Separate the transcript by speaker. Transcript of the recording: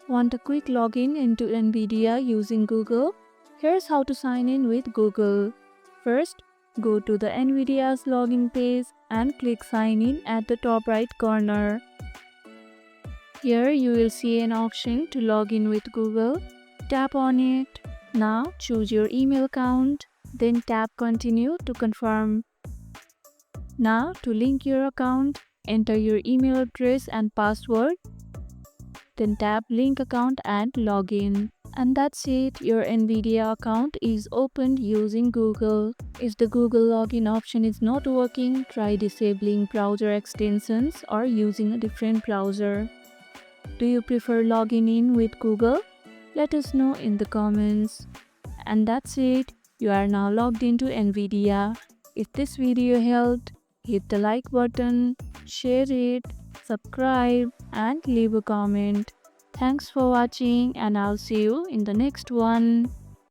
Speaker 1: Want a quick login into NVIDIA using Google? Here's how to sign in with Google. First, go to the NVIDIA's login page and click Sign In at the top right corner. Here you will see an option to log in with Google. Tap on it. Now choose your email account, then tap Continue to confirm. Now to link your account, enter your email address and password. Then tap Link Account and Login. And that's it, your NVIDIA account is opened using Google. If the Google login option is not working, try disabling browser extensions or using a different browser. Do you prefer logging in with Google? Let us know in the comments. And that's it, you are now logged into NVIDIA. If this video helped, hit the like button, share it, subscribe and leave a comment. Thanks for watching and I'll see you in the next one.